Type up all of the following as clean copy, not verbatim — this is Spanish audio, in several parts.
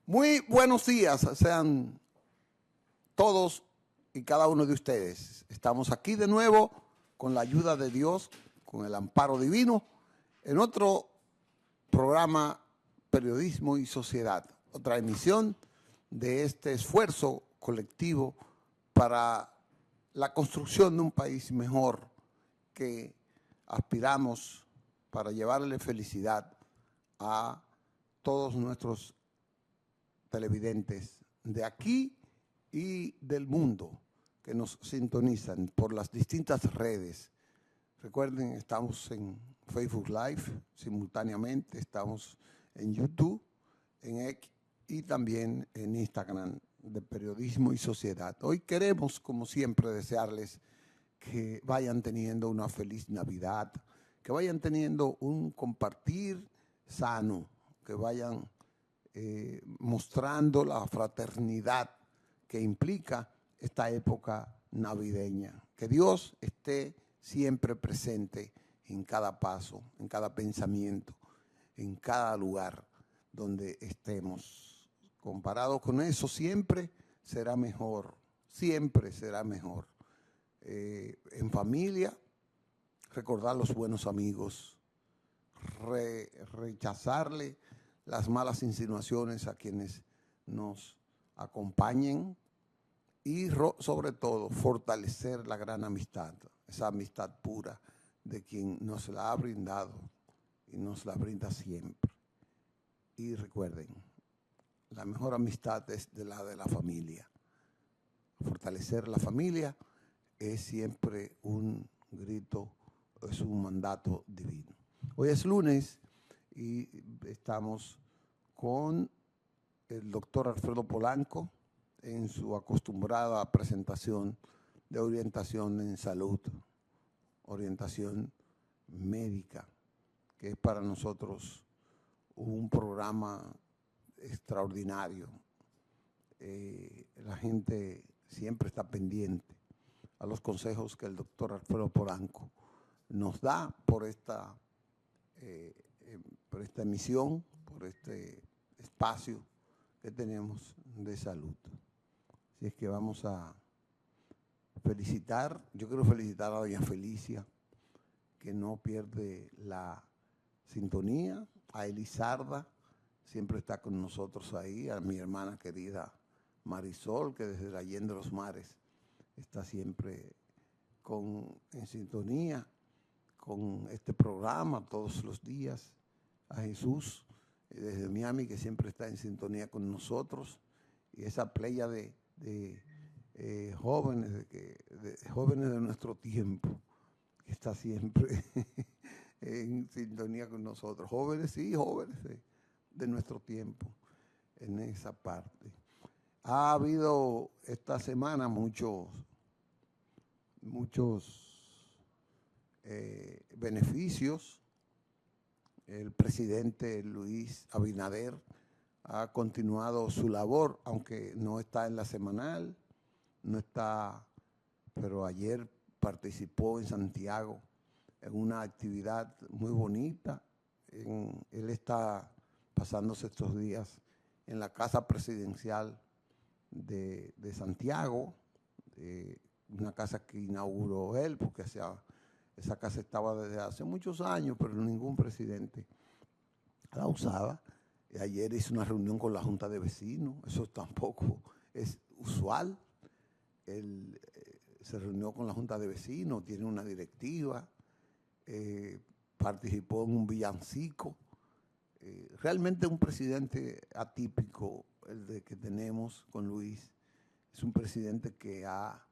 Muy buenos días, sean todos y cada uno de ustedes. Estamos aquí de nuevo con la ayuda de Dios, con el amparo divino, en otro programa Periodismo y Sociedad, otra emisión de este esfuerzo colectivo para la construcción de un país mejor que aspiramos para llevarle felicidad a todos nuestros televidentes de aquí y del mundo que nos sintonizan por las distintas redes. Recuerden, estamos en Facebook Live simultáneamente, estamos en YouTube, en X y también en Instagram de Periodismo y Sociedad. Hoy queremos, como siempre, desearles que vayan teniendo una feliz Navidad, que vayan teniendo un compartir sano, que vayan mostrando la fraternidad que implica esta época navideña. Que Dios esté siempre presente en cada paso, en cada pensamiento, en cada lugar donde estemos. Comparado con eso, siempre será mejor, siempre será mejor. En familia, recordar los buenos amigos, rechazarle las malas insinuaciones a quienes nos acompañen y sobre todo fortalecer la gran amistad, esa amistad pura de quien nos la ha brindado y nos la brinda siempre. Y recuerden, la mejor amistad es de la familia. Fortalecer la familia es siempre un grito, es un mandato divino. Hoy es lunes y estamos con el doctor Alfredo Polanco en su acostumbrada presentación de orientación en salud, orientación médica, que es para nosotros un programa extraordinario. La gente siempre está pendiente a los consejos que el doctor Alfredo Polanco nos da por esta emisión, por este espacio que tenemos de salud. Así es que vamos a felicitar, yo quiero felicitar a doña Felicia, que no pierde la sintonía, a Elizarda, siempre está con nosotros ahí, a mi hermana querida Marisol, que desde Allende los Mares está siempre en sintonía con este programa todos los días, a Jesús desde Miami, que siempre está en sintonía con nosotros, y esa playa de jóvenes, jóvenes de nuestro tiempo, que está siempre en sintonía con nosotros, jóvenes y jóvenes de nuestro tiempo, en esa parte. Ha habido esta semana muchos beneficios. El presidente Luis Abinader ha continuado su labor, aunque no está en la semanal, no está, pero ayer participó en Santiago en una actividad muy bonita. Él está pasándose estos días en la casa presidencial de Santiago, una casa que inauguró él, porque esa casa estaba desde hace muchos años, pero ningún presidente la usaba. Y ayer hizo una reunión con la Junta de Vecinos, eso tampoco es usual. Él se reunió con la Junta de Vecinos, tiene una directiva, participó en un villancico. Realmente un presidente atípico, el de que tenemos con Luis. Es un presidente que ha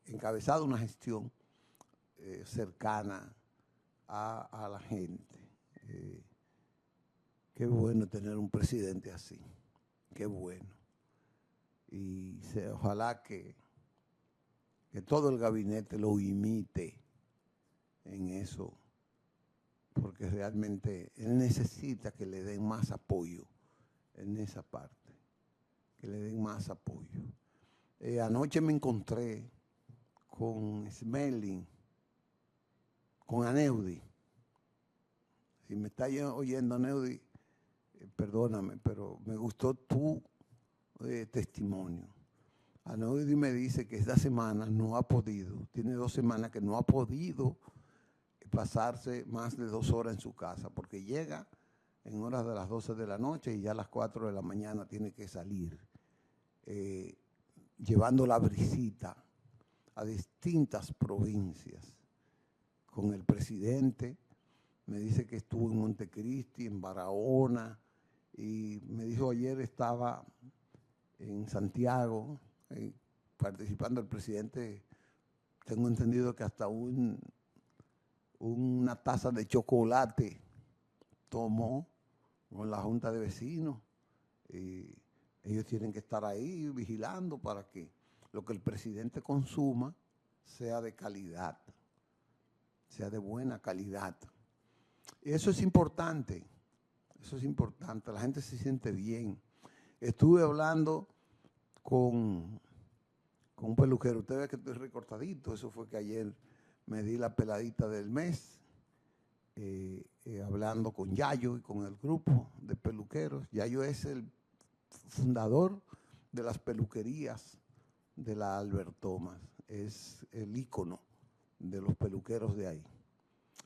encabezado una gestión cercana a la gente. Qué bueno tener un presidente así, qué bueno. Y ojalá que todo el gabinete lo imite en eso, porque realmente él necesita que le den más apoyo en esa parte, que le den más apoyo. Anoche me encontré con Smelling, con Aneudi. Si me está oyendo Aneudi, perdóname, pero me gustó tu testimonio. Anoidi me dice que esta semana no ha podido, tiene 2 semanas que no ha podido pasarse más de 2 horas en su casa, porque llega en horas de las 12 de la noche y ya a las 4 de la mañana tiene que salir, llevando la visita a distintas provincias con el presidente. Me dice que estuvo en Montecristi, en Barahona, y me dijo ayer estaba en Santiago, participando el presidente. Tengo entendido que hasta una taza de chocolate tomó con la Junta de Vecinos. Y ellos tienen que estar ahí vigilando para que lo que el presidente consuma sea de calidad, sea de buena calidad. Y eso es importante, la gente se siente bien. Estuve hablando con un peluquero, usted ve que estoy recortadito, eso fue que ayer me di la peladita del mes, hablando con Yayo y con el grupo de peluqueros. Yayo es el fundador de las peluquerías de la Albert Thomas, es el ícono de los peluqueros de ahí.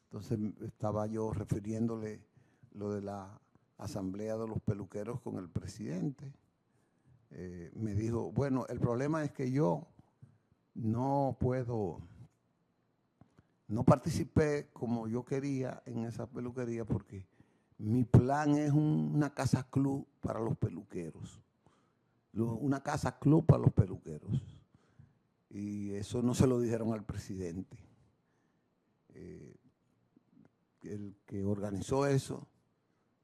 Entonces estaba yo refiriéndole lo de la asamblea de los peluqueros con el presidente. Me dijo, bueno, el problema es que yo no participé como yo quería en esa peluquería porque mi plan es una casa club para los peluqueros. Una casa club para los peluqueros. Y eso no se lo dijeron al presidente. El que organizó eso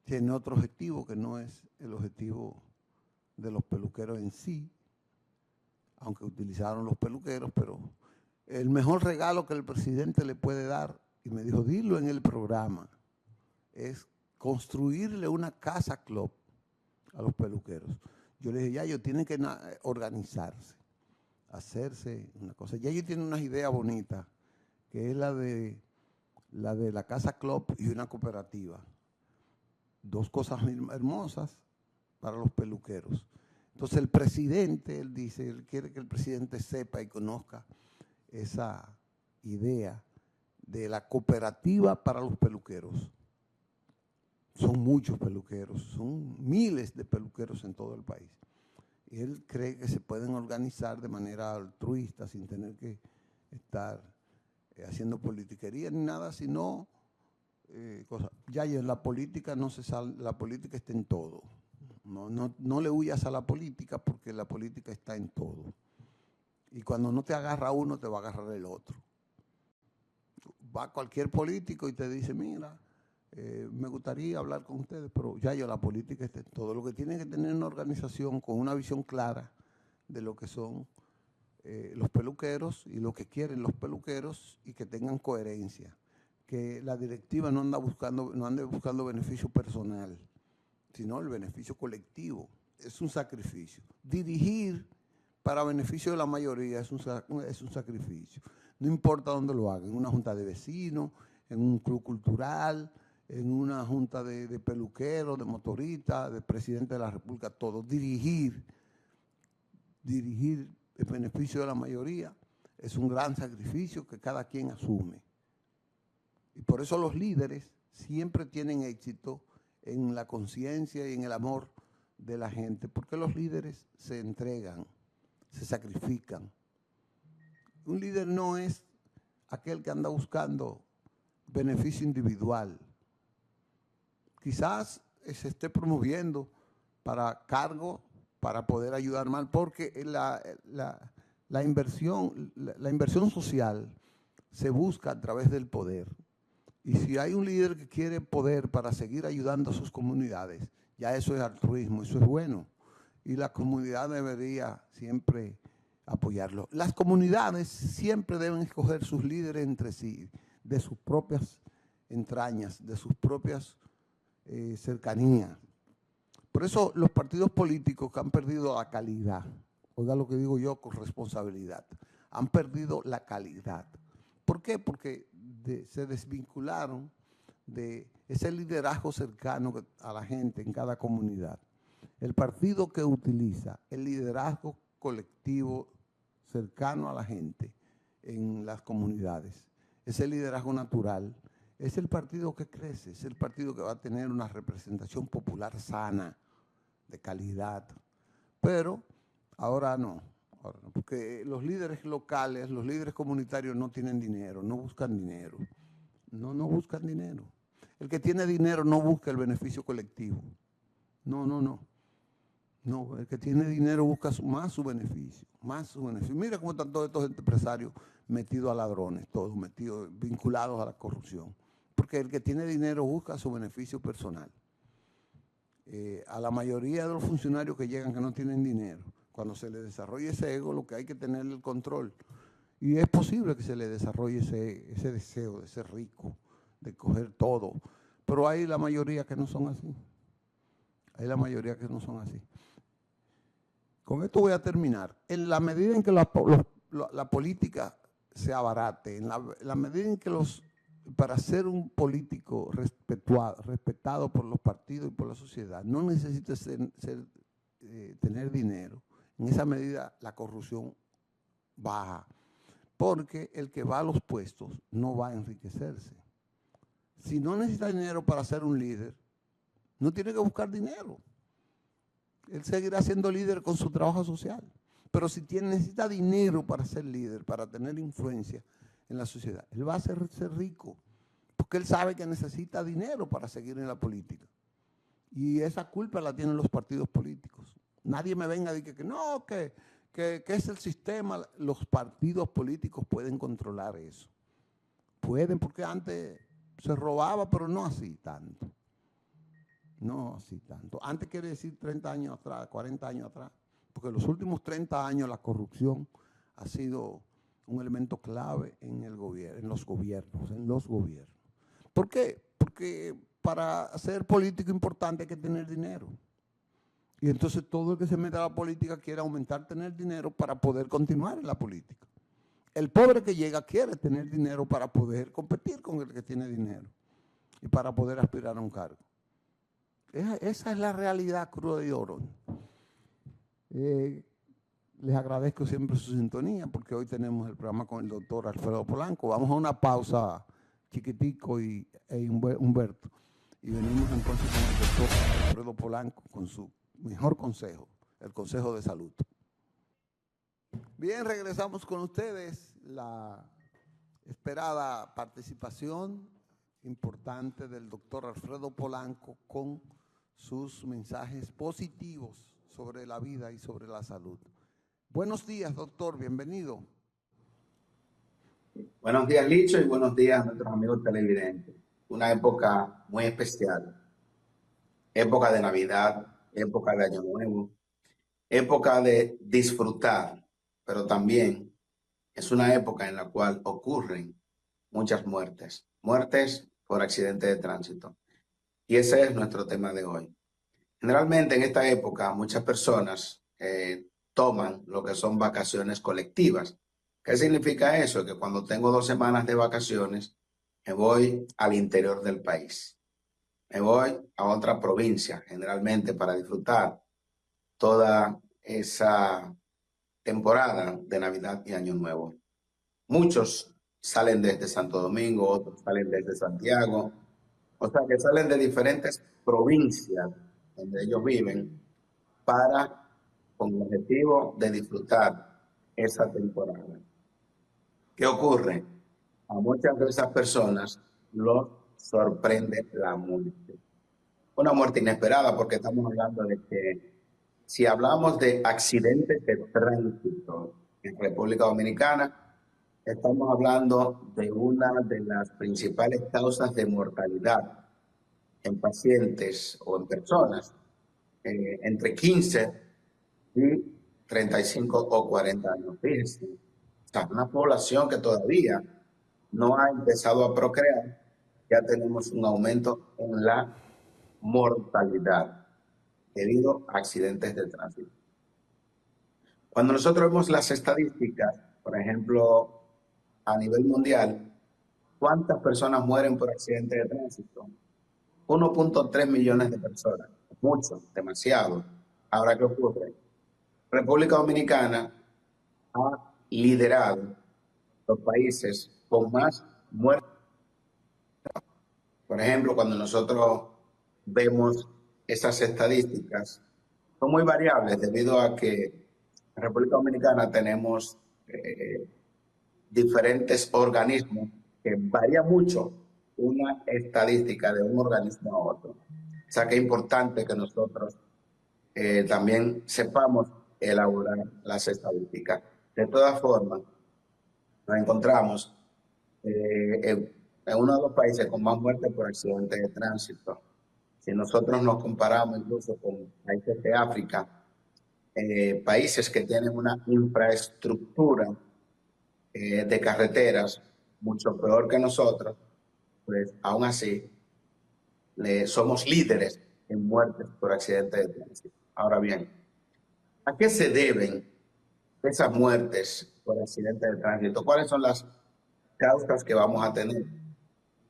tiene otro objetivo que no es el objetivo de los peluqueros en sí, aunque utilizaron los peluqueros, pero el mejor regalo que el presidente le puede dar, y me dijo, dilo en el programa, es construirle una casa club a los peluqueros. Yo le dije, ya ellos tienen que organizarse, hacerse una cosa. Ya ellos tienen unas ideas bonitas, que es la de la casa club y una cooperativa. 2 cosas hermosas para los peluqueros. Entonces el presidente, él dice, él quiere que el presidente sepa y conozca esa idea de la cooperativa para los peluqueros. Son muchos peluqueros, son miles de peluqueros en todo el país. Y él cree que se pueden organizar de manera altruista sin tener que estar haciendo politiquería ni nada, sino cosas. Ya en la política no se sale, la política está en todo. No le huyas a la política porque la política está en todo. Y cuando no te agarra uno, te va a agarrar el otro. Va cualquier político y te dice, mira, me gustaría hablar con ustedes, pero ya la política está en todo. Lo que tiene que tener una organización con una visión clara de lo que son los peluqueros y lo que quieren los peluqueros y que tengan coherencia. Que la directiva no ande buscando beneficio personal, sino el beneficio colectivo. Es un sacrificio. Dirigir para beneficio de la mayoría es un sacrificio. No importa dónde lo hagan, en una junta de vecinos, en un club cultural, en una junta de peluqueros, de motoristas, de presidente de la República, todo. Dirigir el beneficio de la mayoría es un gran sacrificio que cada quien asume. Y por eso los líderes siempre tienen éxito en la conciencia y en el amor de la gente, porque los líderes se entregan, se sacrifican. Un líder no es aquel que anda buscando beneficio individual. Quizás se esté promoviendo para cargo, para poder ayudar más, porque la inversión social se busca a través del poder. Y si hay un líder que quiere poder para seguir ayudando a sus comunidades, ya eso es altruismo, eso es bueno. Y la comunidad debería siempre apoyarlo. Las comunidades siempre deben escoger sus líderes entre sí, de sus propias entrañas, de sus propias cercanías. Por eso los partidos políticos que han perdido la calidad, oiga lo que digo yo con responsabilidad, han perdido la calidad. ¿Por qué? Porque se desvincularon de ese liderazgo cercano a la gente en cada comunidad. El partido que utiliza el liderazgo colectivo cercano a la gente en las comunidades, ese liderazgo natural, es el partido que crece, es el partido que va a tener una representación popular sana, de calidad. Pero ahora no, porque los líderes locales, los líderes comunitarios no tienen dinero, no buscan dinero. No buscan dinero. El que tiene dinero no busca el beneficio colectivo. No, el que tiene dinero busca más su beneficio, más su beneficio. Mira cómo están todos estos empresarios metidos a ladrones, todos metidos, vinculados a la corrupción. Porque el que tiene dinero busca su beneficio personal. A la mayoría de los funcionarios que llegan que no tienen dinero, cuando se les desarrolla ese ego, lo que hay que tener es el control. Y es posible que se le desarrolle ese deseo de ser rico, de coger todo. Pero hay la mayoría que no son así. Hay la mayoría que no son así. Con esto voy a terminar. En la medida en que la política se abarate, en la medida en que para ser un político respetado por los partidos y por la sociedad, no necesita tener dinero. En esa medida la corrupción baja. Porque el que va a los puestos no va a enriquecerse. Si no necesita dinero para ser un líder, no tiene que buscar dinero. Él seguirá siendo líder con su trabajo social. Pero si necesita dinero para ser líder, para tener influencia en la sociedad, él va a ser rico. Porque él sabe que necesita dinero para seguir en la política. Y esa culpa la tienen los partidos políticos. Nadie me venga a decir que no, que es el sistema. Los partidos políticos pueden controlar eso. Pueden, porque antes se robaba, pero no así tanto. No así tanto. Antes quiere decir 30 años atrás, 40 años atrás. Porque los últimos 30 años la corrupción ha sido un elemento clave en el gobierno, en los gobiernos. ¿Por qué? Porque para ser político importante hay que tener dinero. Y entonces todo el que se mete a la política quiere tener dinero para poder continuar en la política. El pobre que llega quiere tener dinero para poder competir con el que tiene dinero y para poder aspirar a un cargo. Esa es la realidad cruda y oro. Les agradezco siempre su sintonía porque hoy tenemos el programa con el doctor Alfredo Polanco. Vamos a una pausa chiquitico e Humberto. Y venimos entonces con el doctor Alfredo Polanco con su mejor consejo, el consejo de salud. Bien, regresamos con ustedes. La esperada participación importante del doctor Alfredo Polanco con sus mensajes positivos sobre la vida y sobre la salud. Buenos días, doctor, bienvenido. Buenos días, Licho, y buenos días a nuestros amigos televidentes. Una época muy especial, época de Navidad, época de Año Nuevo, época de disfrutar, pero también es una época en la cual ocurren muchas muertes por accidente de tránsito. Y ese es nuestro tema de hoy. Generalmente en esta época muchas personas toman lo que son vacaciones colectivas. ¿Qué significa eso? Que cuando tengo 2 semanas de vacaciones, me voy al interior del país. Me voy a otra provincia, generalmente para disfrutar toda esa temporada de Navidad y Año Nuevo. Muchos salen desde Santo Domingo, otros salen desde Santiago, o sea que salen de diferentes provincias donde ellos viven con el objetivo de disfrutar esa temporada. ¿Qué ocurre? A muchas de esas personas los sorprende la muerte. Una muerte inesperada porque estamos hablando de que si hablamos de accidentes de tránsito en República Dominicana, estamos hablando de una de las principales causas de mortalidad en pacientes o en personas entre 15 y 35 o 40 años. Fíjense, una población que todavía no ha empezado a procrear, ya tenemos un aumento en la mortalidad debido a accidentes de tránsito. Cuando nosotros vemos las estadísticas, por ejemplo, a nivel mundial, ¿Cuántas personas mueren por accidentes de tránsito? 1.3 millones de personas. Mucho, demasiado. Ahora, ¿qué ocurre? República Dominicana ha liderado los países con más muertes. Por ejemplo, cuando nosotros vemos esas estadísticas, son muy variables debido a que en República Dominicana tenemos diferentes organismos que varía mucho una estadística de un organismo a otro. O sea que es importante que nosotros también sepamos elaborar las estadísticas. De todas formas, nos encontramos en uno de los países con más muertes por accidentes de tránsito. Si nosotros nos comparamos incluso con países de África, países que tienen una infraestructura de carreteras mucho peor que nosotros, pues aún así somos líderes en muertes por accidentes de tránsito. Ahora bien, ¿a qué se deben esas muertes por accidentes de tránsito? ¿Cuáles son las causas que vamos a tener?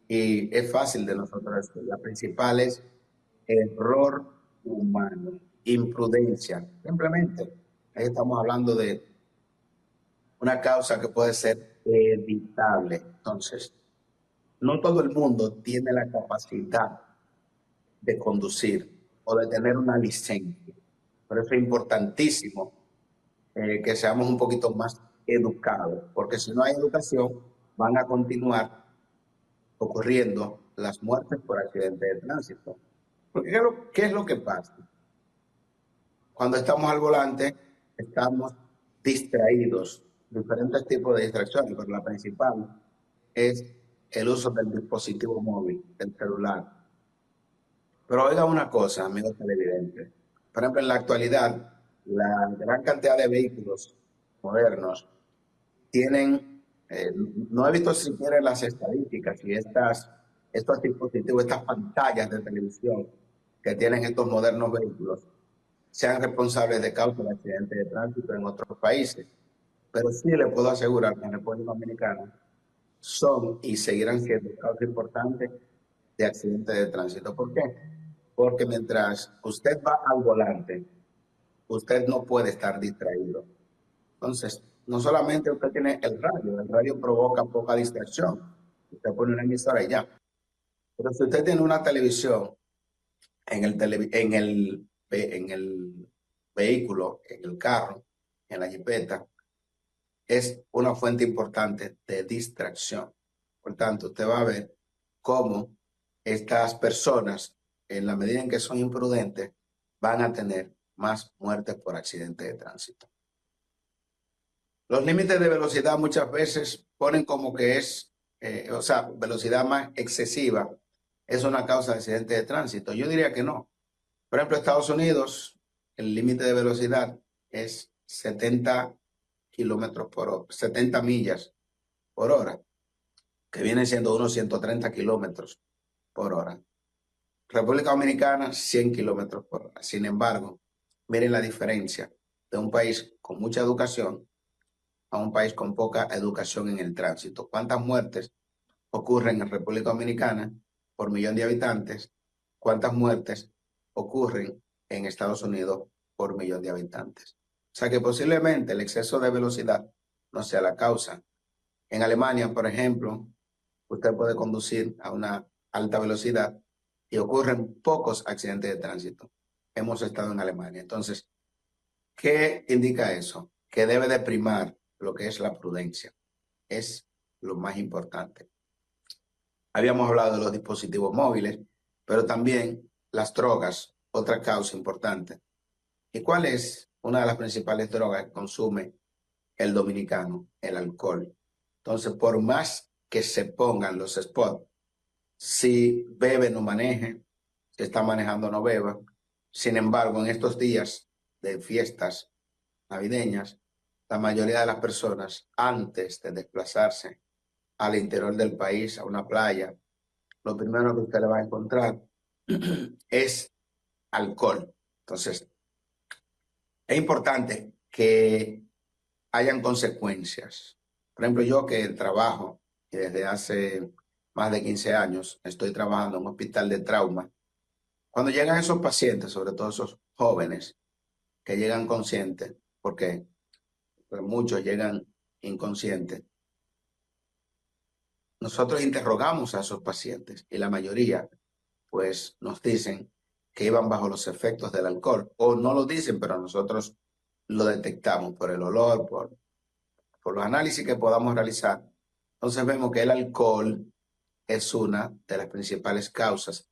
Y es fácil de nosotros decir. La principal es error humano, imprudencia. Simplemente, ahí estamos hablando de una causa que puede ser evitable. Entonces, no todo el mundo tiene la capacidad de conducir o de tener una licencia. Por eso es importantísimo que seamos un poquito más educados, porque si no hay educación, van a continuar ocurriendo las muertes por accidentes de tránsito. Porque ¿qué es lo que pasa? Cuando estamos al volante, estamos distraídos, diferentes tipos de distracciones, pero la principal es el uso del dispositivo móvil, del celular. Pero oiga una cosa, amigos televidentes. Por ejemplo, en la actualidad, la gran cantidad de vehículos modernos tienen, no he visto siquiera en las estadísticas y estos dispositivos, estas pantallas de televisión que tienen estos modernos vehículos, sean responsables de causas de accidentes de tránsito en otros países. Pero sí le puedo asegurar que en República Dominicana son y seguirán siendo causas importantes de accidentes de tránsito. ¿Por qué? Porque mientras usted va al volante, usted no puede estar distraído. Entonces, no solamente usted tiene el radio provoca poca distracción. Usted pone una emisora y ya. Pero si usted tiene una televisión en el vehículo, en el carro, en la jipeta, es una fuente importante de distracción. Por tanto, usted va a ver cómo estas personas, en la medida en que son imprudentes, van a tener más muertes por accidente de tránsito. Los límites de velocidad muchas veces ponen como que es, velocidad más excesiva es una causa de accidente de tránsito. Yo diría que no. Por ejemplo, Estados Unidos, el límite de velocidad es 70 kilómetros por hora, 70 millas por hora, que vienen siendo unos 130 kilómetros por hora. República Dominicana, 100 kilómetros por hora. Sin embargo, miren la diferencia de un país con mucha educación a un país con poca educación en el tránsito. ¿Cuántas muertes ocurren en República Dominicana por millón de habitantes? ¿Cuántas muertes ocurren en Estados Unidos por millón de habitantes? O sea que posiblemente el exceso de velocidad no sea la causa. En Alemania, por ejemplo, usted puede conducir a una alta velocidad y ocurren pocos accidentes de tránsito. Hemos estado en Alemania. Entonces, ¿qué indica eso? Que debe de primar lo que es la prudencia. Es lo más importante. Habíamos hablado de los dispositivos móviles, pero también las drogas, otra causa importante. ¿Y cuál es una de las principales drogas que consume el dominicano? El alcohol. Entonces, por más que se pongan los spots, si bebe no maneje, si está manejando no beba. Sin embargo, en estos días de fiestas navideñas, la mayoría de las personas, antes de desplazarse al interior del país, a una playa, lo primero que usted le va a encontrar es alcohol. Entonces, es importante que hayan consecuencias. Por ejemplo, yo que trabajo y desde hace más de 15 años, estoy trabajando en un hospital de trauma. Cuando llegan esos pacientes, sobre todo esos jóvenes que llegan conscientes, porque pues, muchos llegan inconscientes, nosotros interrogamos a esos pacientes y la mayoría pues nos dicen que iban bajo los efectos del alcohol, o no lo dicen, pero nosotros lo detectamos por el olor, por los análisis que podamos realizar. Entonces vemos que el alcohol es una de las principales causas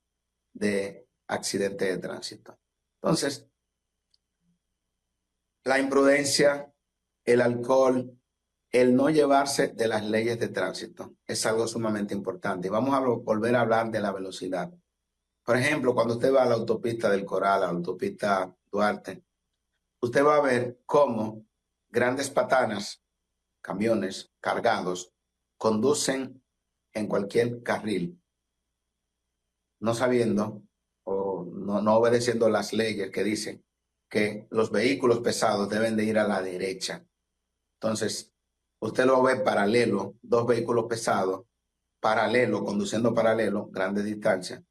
de accidentes de tránsito. Entonces, la imprudencia, el alcohol, el no llevarse de las leyes de tránsito es algo sumamente importante. Y vamos a volver a hablar de la velocidad. Por ejemplo, cuando usted va a la autopista del Coral, a la autopista Duarte, usted va a ver cómo grandes patanas, camiones cargados, conducen en cualquier carril, no sabiendo o no obedeciendo las leyes que dicen que los vehículos pesados deben de ir a la derecha. Entonces, usted lo ve paralelo, dos vehículos pesados, paralelo, conduciendo paralelo, grandes distancias.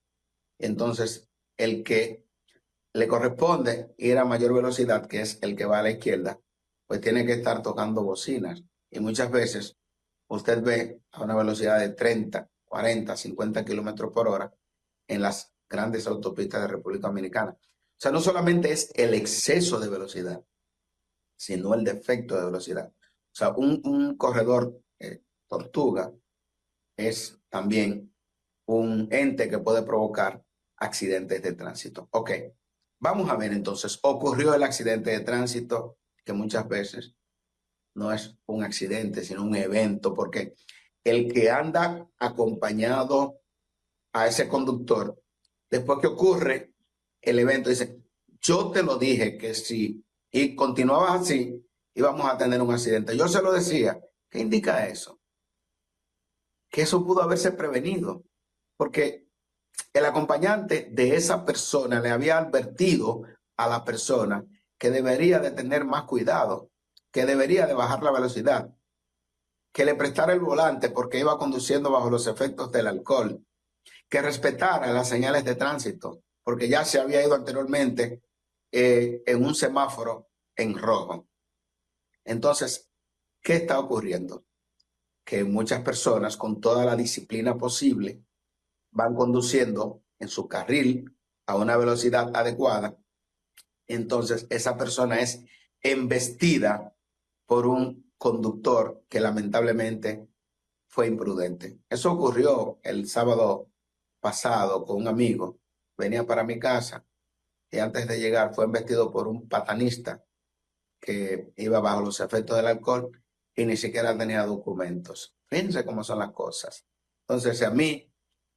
Entonces, el que le corresponde ir a mayor velocidad, que es el que va a la izquierda, pues tiene que estar tocando bocinas. Y muchas veces usted ve a una velocidad de 30, 40, 50 kilómetros por hora en las grandes autopistas de República Dominicana. O sea, no solamente es el exceso de velocidad, sino el defecto de velocidad. O sea, un corredor tortuga es también un ente que puede provocar accidentes de tránsito. Ok, vamos a ver entonces, ocurrió el accidente de tránsito, que muchas veces no es un accidente, sino un evento, porque el que anda acompañado a ese conductor, después que ocurre el evento, dice, yo te lo dije que si, y continuabas así, íbamos a tener un accidente. Yo se lo decía. ¿Qué indica eso? Que eso pudo haberse prevenido, porque el acompañante de esa persona le había advertido a la persona que debería de tener más cuidado, que debería de bajar la velocidad, que le prestara el volante porque iba conduciendo bajo los efectos del alcohol, que respetara las señales de tránsito, porque ya se había ido anteriormente en un semáforo en rojo. Entonces, ¿qué está ocurriendo? Que muchas personas con toda la disciplina posible van conduciendo en su carril a una velocidad adecuada. Entonces, esa persona es embestida por un conductor que lamentablemente fue imprudente. Eso ocurrió el sábado pasado con un amigo. Venía para mi casa y antes de llegar fue embestido por un patanista que iba bajo los efectos del alcohol y ni siquiera tenía documentos. Fíjense cómo son las cosas. Entonces, a mí,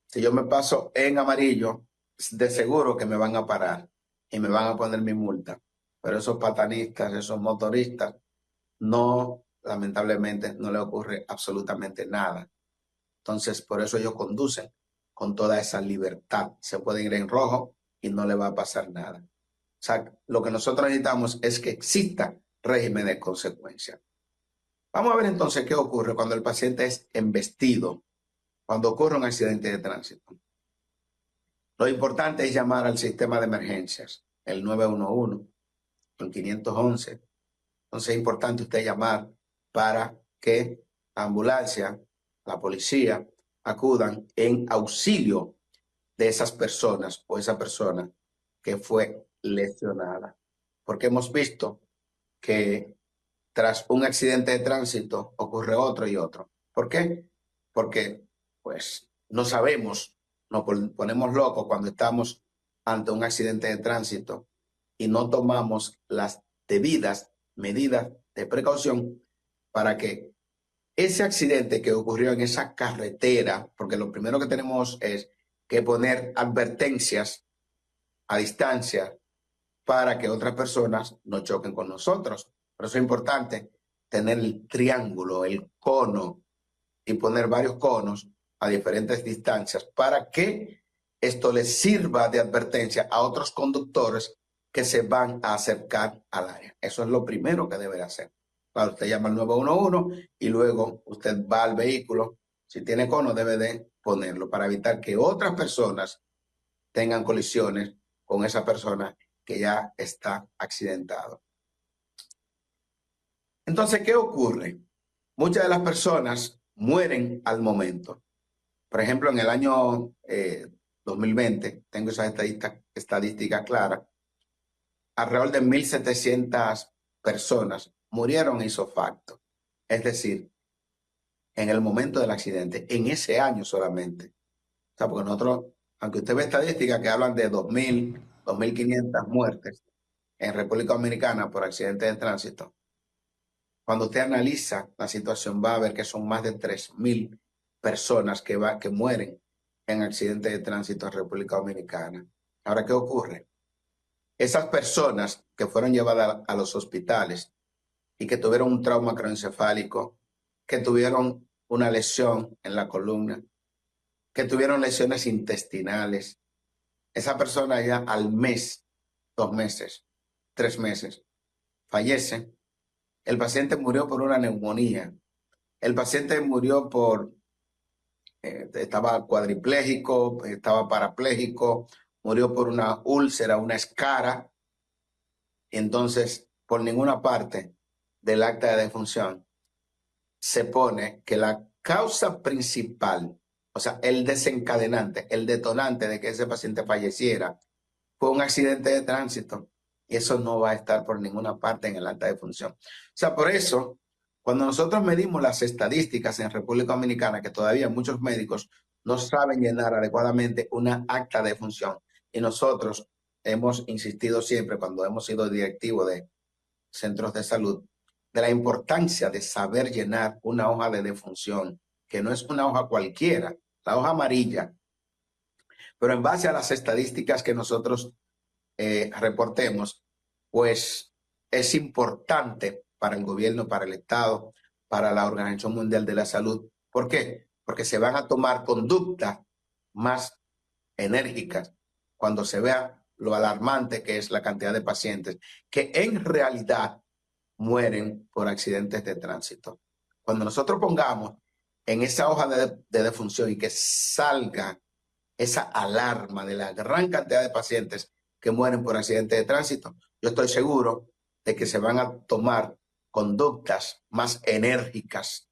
si yo me paso en amarillo, de seguro que me van a parar y me van a poner mi multa. Pero esos patanistas, esos motoristas, no, lamentablemente, no le ocurre absolutamente nada. Entonces, por eso ellos conducen con toda esa libertad. Se pueden ir en rojo y no le va a pasar nada. O sea, lo que nosotros necesitamos es que exista régimen de consecuencia. Vamos a ver entonces qué ocurre cuando el paciente es embestido, cuando ocurre un accidente de tránsito. Lo importante es llamar al sistema de emergencias, el 911, el 511. Entonces es importante usted llamar para que la ambulancia, la policía, acudan en auxilio de esas personas o esa persona que fue lesionada. Porque hemos visto que tras un accidente de tránsito ocurre otro y otro. ¿Por qué? Porque pues no sabemos, nos ponemos locos cuando estamos ante un accidente de tránsito y no tomamos las debidas medidas de precaución para que ese accidente que ocurrió en esa carretera, porque lo primero que tenemos es que poner advertencias a distancia para que otras personas no choquen con nosotros. Por eso es importante tener el triángulo, el cono y poner varios conos a diferentes distancias para que esto les sirva de advertencia a otros conductores que se van a acercar al área. Eso es lo primero que debe hacer. Claro, usted llama al 911 y luego usted va al vehículo Si tiene cono, debe de ponerlo para evitar que otras personas tengan colisiones con esa persona que ya está accidentado. Entonces, ¿qué ocurre? Muchas de las personas mueren al momento. Por ejemplo, en el año 2020, tengo esa estadística clara, alrededor de 1.700 personas murieron ipso facto. Es decir, en el momento del accidente, en ese año solamente. O sea, porque nosotros, aunque usted ve estadísticas que hablan de 2.000, 2.500 muertes en República Dominicana por accidentes de tránsito, cuando usted analiza la situación va a ver que son más de 3.000 personas que mueren en accidentes de tránsito en República Dominicana. Ahora, ¿qué ocurre? Esas personas que fueron llevadas a los hospitales y que tuvieron un trauma craneoencefálico, que tuvieron una lesión en la columna, que tuvieron lesiones intestinales, esa persona ya al mes, 2 meses, 3 meses, fallece. El paciente murió por una neumonía. El paciente murió estaba cuadripléjico, estaba parapléjico, murió por una úlcera, una escara. Entonces, por ninguna parte del acta de defunción se pone que la causa principal, o sea, el desencadenante, el detonante de que ese paciente falleciera, fue un accidente de tránsito. Y eso no va a estar por ninguna parte en el acta de defunción. O sea, por eso, cuando nosotros medimos las estadísticas en República Dominicana, que todavía muchos médicos no saben llenar adecuadamente una acta de defunción, y nosotros hemos insistido siempre cuando hemos sido directivos de centros de salud, de la importancia de saber llenar una hoja de defunción, que no es una hoja cualquiera, la hoja amarilla, pero en base a las estadísticas que nosotros reportemos, pues es importante para el gobierno, para el Estado, para la Organización Mundial de la Salud. ¿Por qué? Porque se van a tomar conductas más enérgicas cuando se vea lo alarmante que es la cantidad de pacientes que en realidad mueren por accidentes de tránsito. Cuando nosotros pongamos en esa hoja de defunción y que salga esa alarma de la gran cantidad de pacientes que mueren por accidentes de tránsito, yo estoy seguro de que se van a tomar conductas más enérgicas,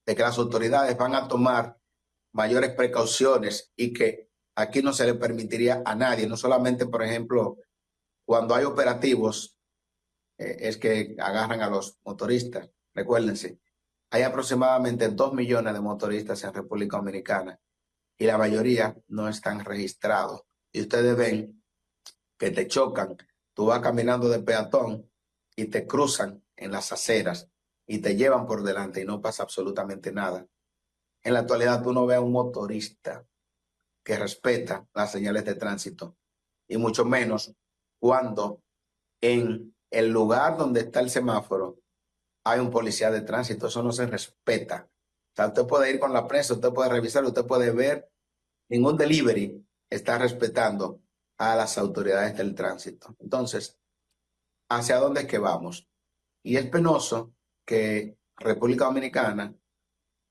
de que las autoridades van a tomar mayores precauciones y que aquí no se le permitiría a nadie, no solamente, por ejemplo, cuando hay operativos, es que agarran a los motoristas. Recuérdense, hay aproximadamente 2 millones de motoristas en República Dominicana y la mayoría no están registrados. Y ustedes ven que te chocan, tú vas caminando de peatón y te cruzan en las aceras y te llevan por delante y no pasa absolutamente nada. En la actualidad tú no ves a un motorista que respeta las señales de tránsito y mucho menos cuando en el lugar donde está el semáforo hay un policía de tránsito. Eso no se respeta. O sea, usted puede ir con la prensa, usted puede revisar, usted puede ver, ningún delivery está respetando a las autoridades del tránsito. Entonces, ¿hacia dónde es que vamos? Y es penoso que República Dominicana,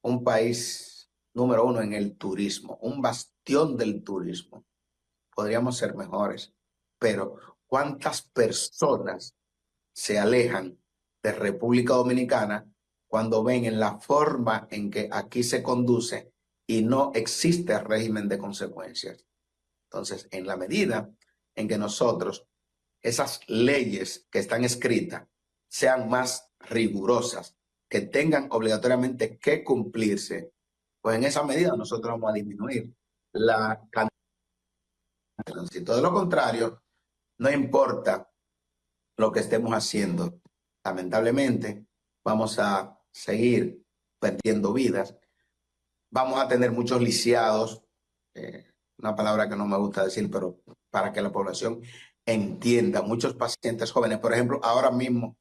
un país número 1 en el turismo, un bastión del turismo, podríamos ser mejores, pero ¿cuántas personas se alejan de República Dominicana cuando ven en la forma en que aquí se conduce y no existe régimen de consecuencias? Entonces, en la medida en que nosotros, esas leyes que están escritas, sean más rigurosas, que tengan obligatoriamente que cumplirse, pues en esa medida nosotros vamos a disminuir la cantidad de tránsito. De lo contrario, no importa lo que estemos haciendo, lamentablemente vamos a seguir perdiendo vidas, vamos a tener muchos lisiados, una palabra que no me gusta decir, pero para que la población entienda, muchos pacientes jóvenes, por ejemplo, ahora mismo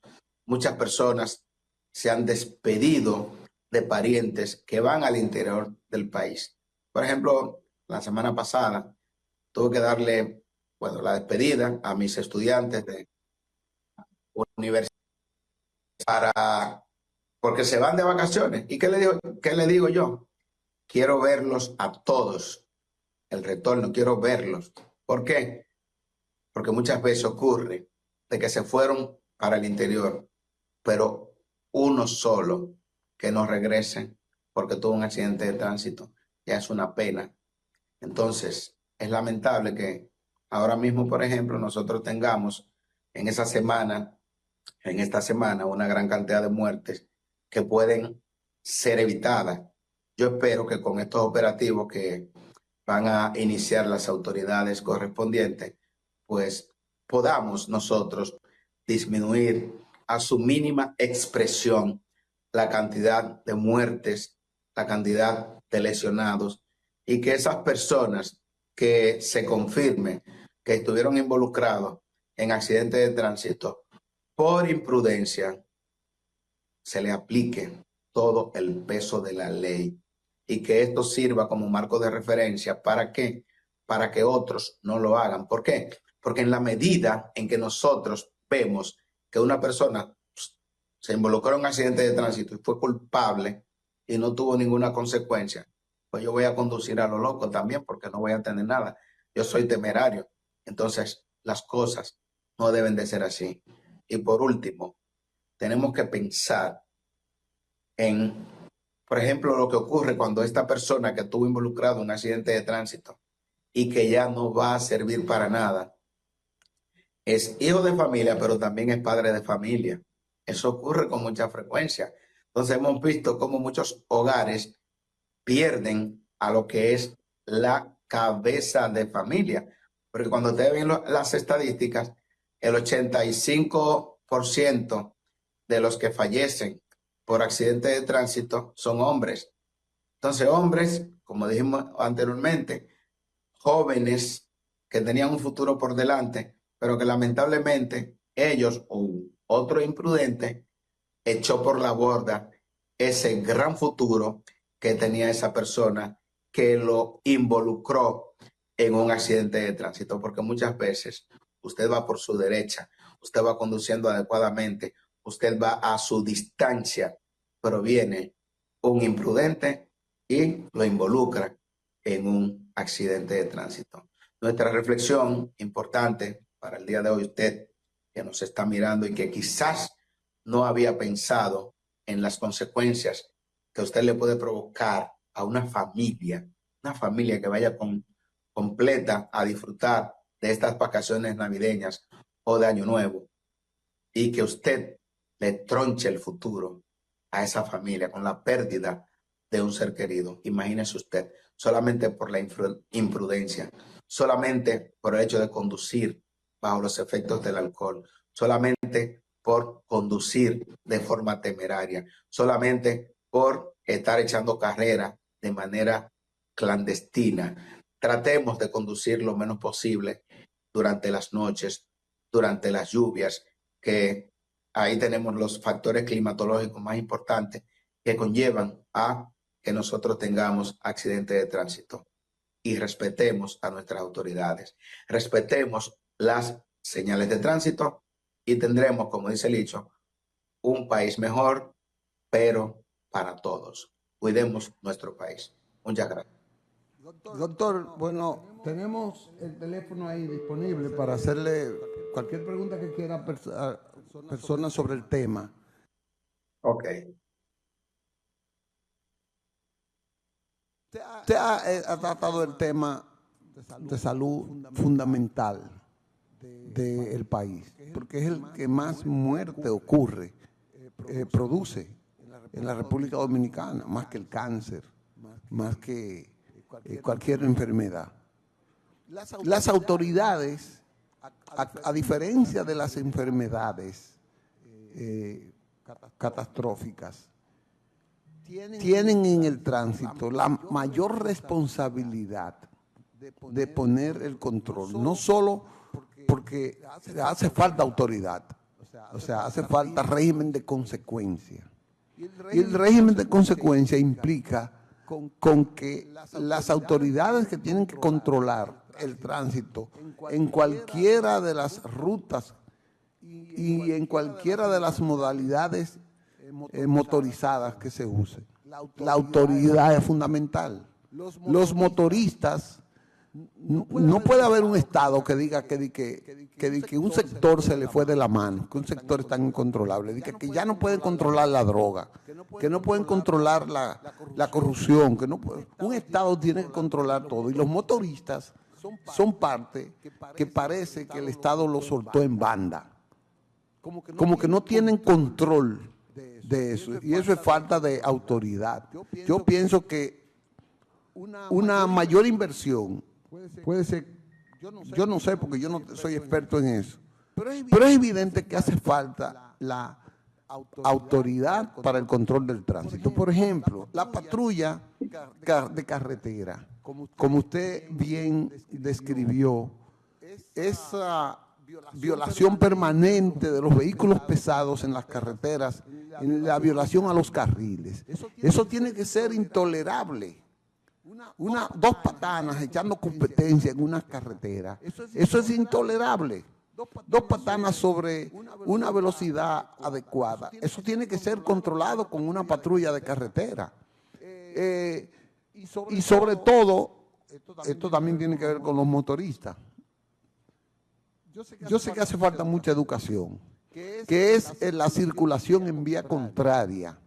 muchas personas se han despedido de parientes que van al interior del país. Por ejemplo, la semana pasada tuve que darle, bueno, la despedida a mis estudiantes de universidad porque se van de vacaciones. ¿Y qué le digo yo? quiero verlos a todos, el retorno, quiero verlos. ¿Por qué? Porque muchas veces ocurre de que se fueron para el interior, pero uno solo que no regrese porque tuvo un accidente de tránsito, ya es una pena. Entonces, es lamentable que ahora mismo, por ejemplo, nosotros tengamos en esta semana, una gran cantidad de muertes que pueden ser evitadas. Yo espero que con estos operativos que van a iniciar las autoridades correspondientes, pues podamos nosotros disminuir a su mínima expresión la cantidad de muertes, la cantidad de lesionados, y que esas personas que se confirme que estuvieron involucrados en accidentes de tránsito por imprudencia, se le aplique todo el peso de la ley y que esto sirva como marco de referencia. ¿Para qué? Para que otros no lo hagan. ¿Por qué? Porque en la medida en que nosotros vemos que una persona se involucró en un accidente de tránsito y fue culpable y no tuvo ninguna consecuencia, pues yo voy a conducir a lo loco también porque no voy a tener nada. Yo soy temerario. Entonces, las cosas no deben de ser así. Y por último, tenemos que pensar en, por ejemplo, lo que ocurre cuando esta persona que estuvo involucrada en un accidente de tránsito y que ya no va a servir para nada, es hijo de familia, pero también es padre de familia. Eso ocurre con mucha frecuencia. Entonces hemos visto cómo muchos hogares pierden a lo que es la cabeza de familia. Porque cuando ustedes ven las estadísticas, el 85% de los que fallecen por accidente de tránsito son hombres. Entonces, hombres, como dijimos anteriormente, jóvenes que tenían un futuro por delante, pero que lamentablemente ellos o otro imprudente echó por la borda ese gran futuro que tenía esa persona que lo involucró en un accidente de tránsito, porque muchas veces usted va por su derecha, usted va conduciendo adecuadamente, usted va a su distancia, pero viene un imprudente y lo involucra en un accidente de tránsito. Nuestra reflexión importante para el día de hoy, usted que nos está mirando y que quizás no había pensado en las consecuencias que usted le puede provocar a una familia que vaya completa a disfrutar de estas vacaciones navideñas o de Año Nuevo, y que usted le tronche el futuro a esa familia con la pérdida de un ser querido. Imagínese usted, solamente por la imprudencia, solamente por el hecho de conducir bajo los efectos del alcohol, solamente por conducir de forma temeraria, solamente por estar echando carrera de manera clandestina. Tratemos de conducir lo menos posible durante las noches, durante las lluvias, que ahí tenemos los factores climatológicos más importantes que conllevan a que nosotros tengamos accidentes de tránsito. Y respetemos a nuestras autoridades, respetemos las señales de tránsito y tendremos, como dice el dicho, un país mejor, pero para todos. Cuidemos nuestro país. Muchas gracias. Doctor, bueno, tenemos el teléfono ahí disponible para hacerle cualquier pregunta que quiera a personas sobre el tema. Ok. Usted ha tratado el tema de salud fundamental del país, porque es el que más muerte ocurre, produce en la República Dominicana, más que el cáncer, más que cualquier enfermedad. Las autoridades, a diferencia de las enfermedades catastróficas, tienen en el tránsito la mayor responsabilidad de poner el control, no solo porque hace falta autoridad, o sea, hace falta régimen de consecuencia. Y el régimen de consecuencia implica con que las autoridades que tienen que controlar el tránsito en cualquiera de las rutas y en cualquiera de las modalidades motorizadas que se usen, la autoridad es fundamental. Los motoristas, no puede haber un Estado que diga que un sector se le fue de la mano, que un sector es tan incontrolable, que ya no pueden controlar la droga, que no pueden controlar la corrupción, un Estado tiene que controlar todo. Y los motoristas son parte que parece que el Estado los soltó en banda, como que no tienen control de eso, y eso es falta de autoridad. Yo pienso que una mayor inversión puede ser, yo no sé porque yo no soy experto en eso, pero es evidente que hace falta la autoridad para el control del tránsito. Por ejemplo, la patrulla de carretera, como usted bien describió, esa violación permanente de los vehículos pesados en las carreteras, en la violación a los carriles, eso tiene que ser intolerable. Dos patanas echando competencia en una carretera, eso es intolerable. Dos patanas sobre una velocidad adecuada, eso tiene que ser controlado con una patrulla de carretera. Y sobre todo, esto también tiene que ver con los motoristas. Yo sé que hace falta mucha educación, que es la circulación en vía contraria,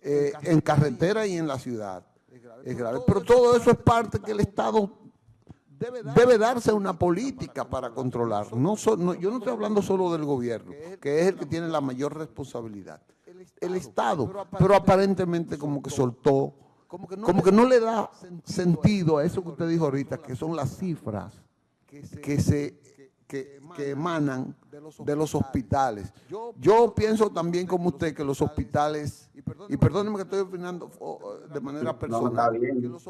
en carretera y en la ciudad. Es grave, pero todo eso es parte que el Estado debe darse una política para controlar. Yo no estoy hablando solo del gobierno, que es el que tiene la mayor responsabilidad. El Estado, pero aparentemente como que soltó, como que no le da sentido a eso que usted dijo ahorita, que son las cifras que emanan de los hospitales. Yo pienso también como usted que los hospitales, y perdóneme que estoy opinando de manera personal,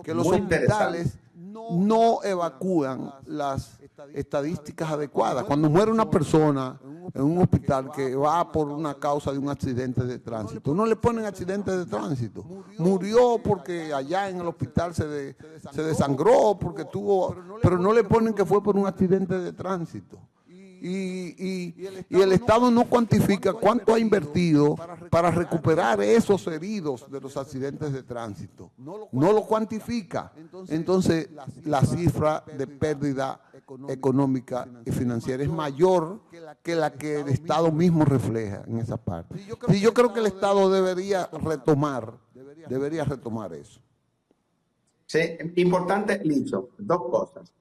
que los hospitales no evacúan las estadísticas adecuadas. Cuando muere una persona en un hospital que va por una causa de un accidente de tránsito, no le ponen accidente de tránsito. Murió porque allá en el hospital se desangró, porque pero no le ponen que fue por un accidente de tránsito. Y el Estado no cuantifica cuánto ha invertido para recuperar esos heridos de los accidentes de tránsito. No lo cuantifica. Entonces, la cifra de pérdida económica y financiera es mayor que la que el Estado mismo refleja en esa parte. Y yo creo que el Estado debería retomar eso. Sí, importante, Licho, dos cosas.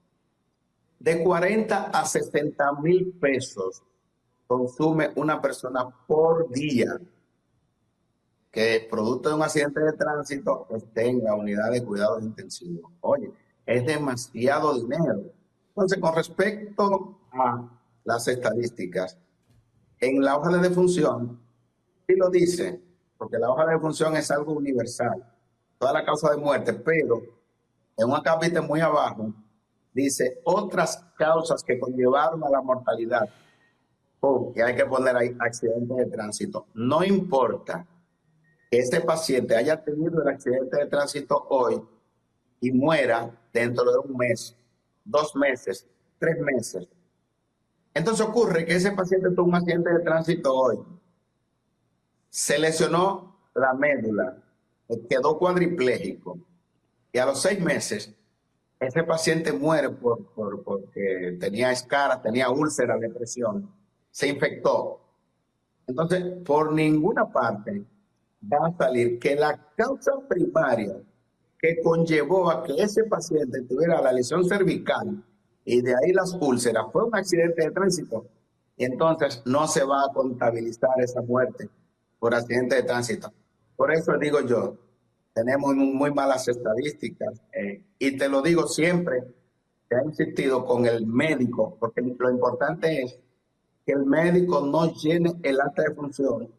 De 40 a 60,000 pesos consume una persona por día que producto de un accidente de tránsito esté en la unidad de cuidados intensivos. Oye, es demasiado dinero. Entonces, con respecto a las estadísticas, en la hoja de defunción, sí lo dice, porque la hoja de defunción es algo universal, toda la causa de muerte, pero en un acápite muy abajo, dice otras causas que conllevaron a la mortalidad. Que hay que poner ahí accidentes de tránsito. No importa que este paciente haya tenido el accidente de tránsito hoy y muera dentro de un mes, 2 meses, 3 meses. Entonces ocurre que ese paciente tuvo un accidente de tránsito hoy, se lesionó la médula, quedó cuadripléjico y a los 6 meses ese paciente muere porque tenía escaras, tenía úlcera, depresión, se infectó. Entonces, por ninguna parte va a salir que la causa primaria que conllevó a que ese paciente tuviera la lesión cervical y de ahí las úlceras fue un accidente de tránsito. Y entonces no se va a contabilizar esa muerte por accidente de tránsito. Por eso digo yo, tenemos muy malas estadísticas y te lo digo siempre, que he insistido con el médico, porque lo importante es que el médico no llene el acta de función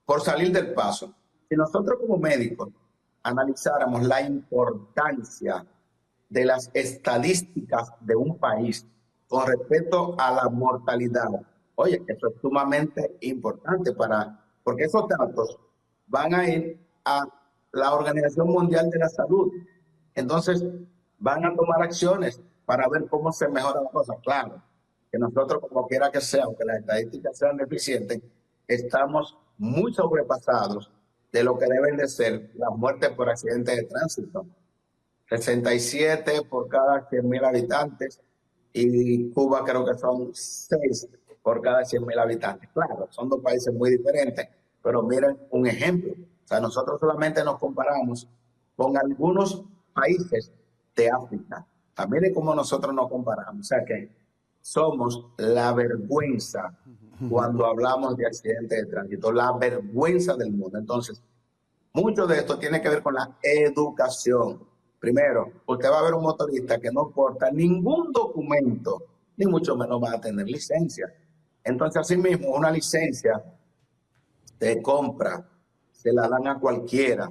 por salir del paso. Si nosotros como médicos analizáramos la importancia de las estadísticas de un país con respecto a la mortalidad, oye, eso es sumamente importante porque esos datos van a ir a la Organización Mundial de la Salud. Entonces, van a tomar acciones para ver cómo se mejora la cosa. Claro, que nosotros, como quiera que sea, aunque las estadísticas sean deficientes, estamos muy sobrepasados de lo que deben de ser las muertes por accidentes de tránsito. 67 por cada 100.000 habitantes y Cuba creo que son 6 por cada 100.000 habitantes. Claro, son dos países muy diferentes, pero miren un ejemplo. O sea, nosotros solamente nos comparamos con algunos países de África. Miren cómo nosotros nos comparamos. O sea que somos la vergüenza cuando hablamos de accidentes de tránsito, la vergüenza del mundo. Entonces, mucho de esto tiene que ver con la educación. Primero, usted va a ver un motorista que no porta ningún documento, ni mucho menos va a tener licencia. Entonces, asimismo, una licencia de compra se la dan a cualquiera.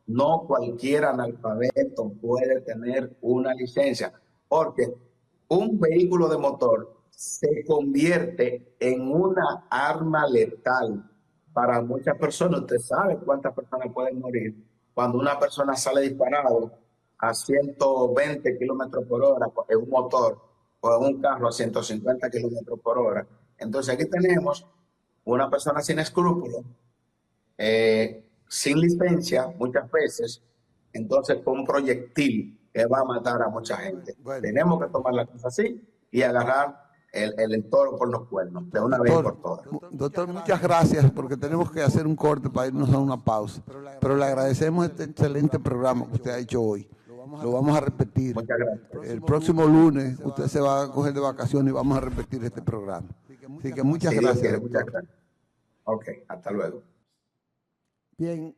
No cualquier analfabeto puede tener una licencia, porque un vehículo de motor se convierte en una arma letal para muchas personas. Usted sabe cuántas personas pueden morir cuando una persona sale disparado a 120 kilómetros por hora en un motor o en un carro a 150 kilómetros por hora. Entonces aquí tenemos una persona sin escrúpulos, sin licencia muchas veces, entonces con un proyectil que va a matar a mucha gente. Bueno. Tenemos que tomar la cosa así y agarrar el toro por los cuernos, de una vez por todas. Doctor, muchas gracias, porque tenemos que hacer un corte para irnos a una pausa. Pero le agradecemos este excelente programa que usted ha hecho hoy. Lo vamos a repetir. Muchas gracias. El próximo lunes usted se va a coger de vacaciones y vamos a repetir este programa. Así que muchas gracias. Muchas gracias. Ok, hasta luego. Bien,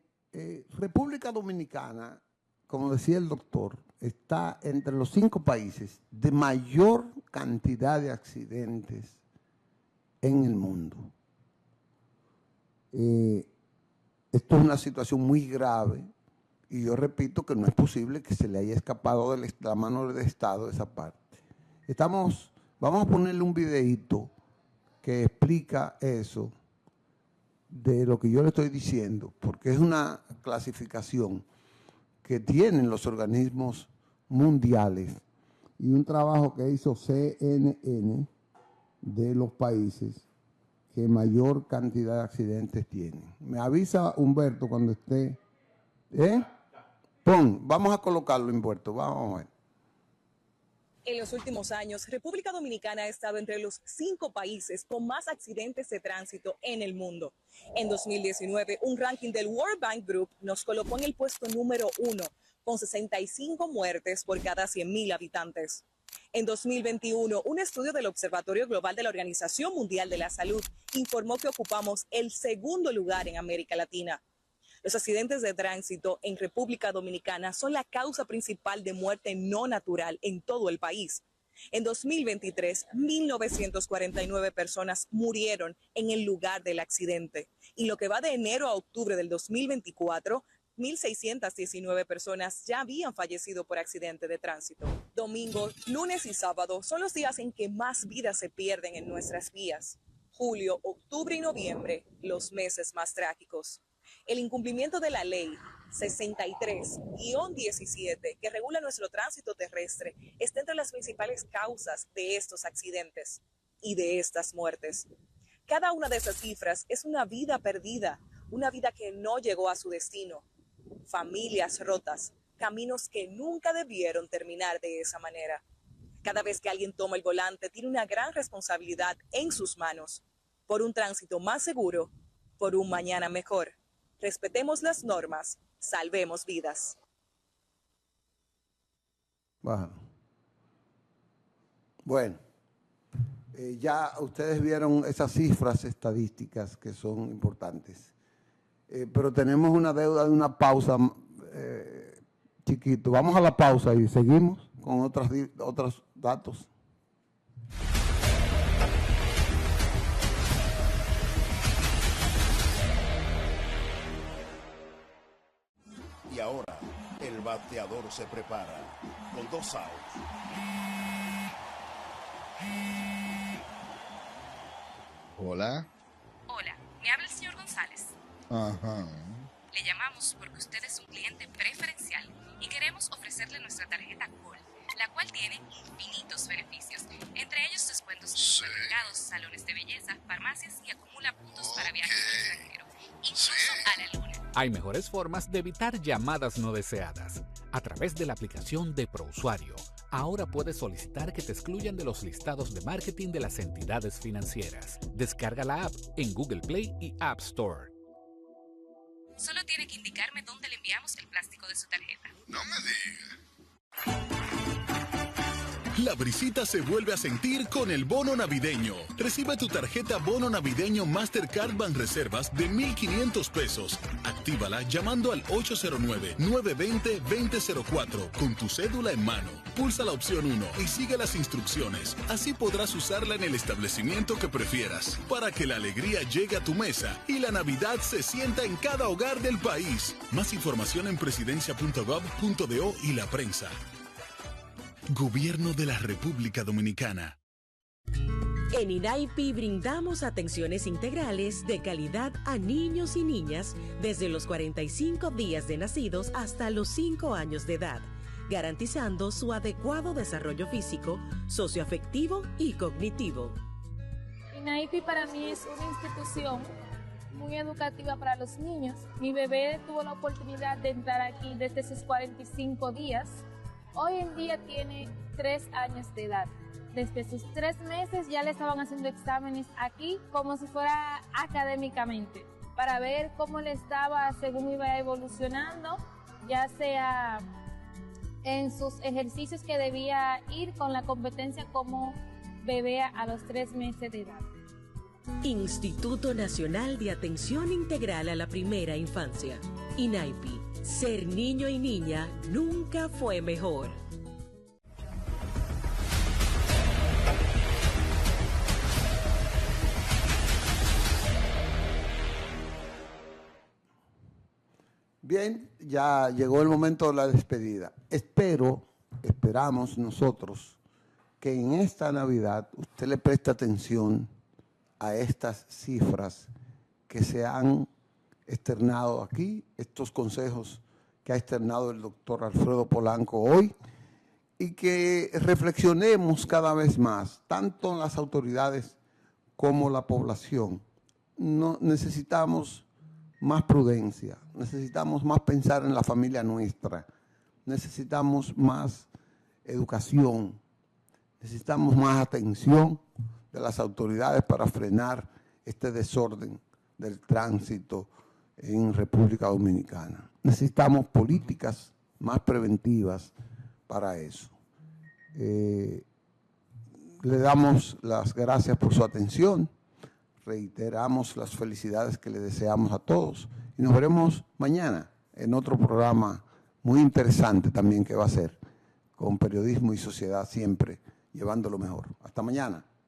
República Dominicana, como decía el doctor, está entre los 5 países de mayor cantidad de accidentes en el mundo. Esto es una situación muy grave y yo repito que no es posible que se le haya escapado de la mano del Estado esa parte. Vamos a ponerle un videíto que explica eso de lo que yo le estoy diciendo, porque es una clasificación que tienen los organismos mundiales y un trabajo que hizo CNN de los países que mayor cantidad de accidentes tienen. Me avisa Humberto cuando esté. Vamos a colocarlo, Humberto, vamos a ver. En los últimos años, República Dominicana ha estado entre los 5 países con más accidentes de tránsito en el mundo. En 2019, un ranking del World Bank Group nos colocó en el puesto número 1, con 65 muertes por cada 100.000 habitantes. En 2021, un estudio del Observatorio Global de la Organización Mundial de la Salud informó que ocupamos el 2º lugar en América Latina. Los accidentes de tránsito en República Dominicana son la causa principal de muerte no natural en todo el país. En 2023, 1.949 personas murieron en el lugar del accidente. Y lo que va de enero a octubre del 2024, 1.619 personas ya habían fallecido por accidente de tránsito. Domingo, lunes y sábado son los días en que más vidas se pierden en nuestras vías. Julio, octubre y noviembre, los meses más trágicos. El incumplimiento de la ley 63-17, que regula nuestro tránsito terrestre, está entre las principales causas de estos accidentes y de estas muertes. Cada una de esas cifras es una vida perdida, una vida que no llegó a su destino. Familias rotas, caminos que nunca debieron terminar de esa manera. Cada vez que alguien toma el volante, tiene una gran responsabilidad en sus manos, por un tránsito más seguro, por un mañana mejor. Respetemos las normas, salvemos vidas. Bueno, ya ustedes vieron esas cifras estadísticas que son importantes. Pero tenemos una deuda de una pausa, chiquito. Vamos a la pausa y seguimos con otros datos. Y ahora, el bateador se prepara con 2 outs. Hola. Hola, me habla el señor González. Ajá. Le llamamos porque usted es un cliente preferencial y queremos ofrecerle nuestra tarjeta Gold, la cual tiene infinitos beneficios, entre ellos descuentos en supermercados, salones de belleza, farmacias y acumula puntos para viajes al extranjero, incluso a la luna. Hay mejores formas de evitar llamadas no deseadas. A través de la aplicación de ProUsuario, ahora puedes solicitar que te excluyan de los listados de marketing de las entidades financieras. Descarga la app en Google Play y App Store. Solo tiene que indicarme dónde le enviamos el plástico de su tarjeta. No me digas. La brisita se vuelve a sentir con el bono navideño. Recibe tu tarjeta bono navideño Mastercard Banreservas de 1,500 pesos. Actívala llamando al 809-920-2004 con tu cédula en mano. Pulsa la opción 1 y sigue las instrucciones. Así podrás usarla en el establecimiento que prefieras, para que la alegría llegue a tu mesa y la Navidad se sienta en cada hogar del país. Más información en presidencia.gov.do y la prensa. Gobierno de la República Dominicana. En INAIPI brindamos atenciones integrales de calidad a niños y niñas desde los 45 días de nacidos hasta los 5 años de edad, garantizando su adecuado desarrollo físico, socioafectivo y cognitivo. INAIPI para mí es una institución muy educativa para los niños. Mi bebé tuvo la oportunidad de entrar aquí desde sus 45 días. Hoy en día tiene 3 años de edad. Desde sus 3 meses ya le estaban haciendo exámenes aquí como si fuera académicamente, para ver cómo le estaba según iba evolucionando, ya sea en sus ejercicios que debía ir con la competencia como bebé a los 3 meses de edad. Instituto Nacional de Atención Integral a la Primera Infancia. INAIPI. Ser niño y niña nunca fue mejor. Bien, ya llegó el momento de la despedida. Esperamos nosotros que en esta Navidad usted le preste atención a estas cifras que se han externado aquí, estos consejos que ha externado el doctor Alfredo Polanco hoy, y que reflexionemos cada vez más, tanto en las autoridades como la población. No, necesitamos más prudencia, necesitamos más pensar en la familia nuestra, necesitamos más educación, necesitamos más atención de las autoridades para frenar este desorden del tránsito en República Dominicana. Necesitamos políticas más preventivas para eso. Le damos las gracias por su atención, reiteramos las felicidades que le deseamos a todos y nos veremos mañana en otro programa muy interesante también que va a ser con periodismo y sociedad siempre llevando lo mejor. Hasta mañana.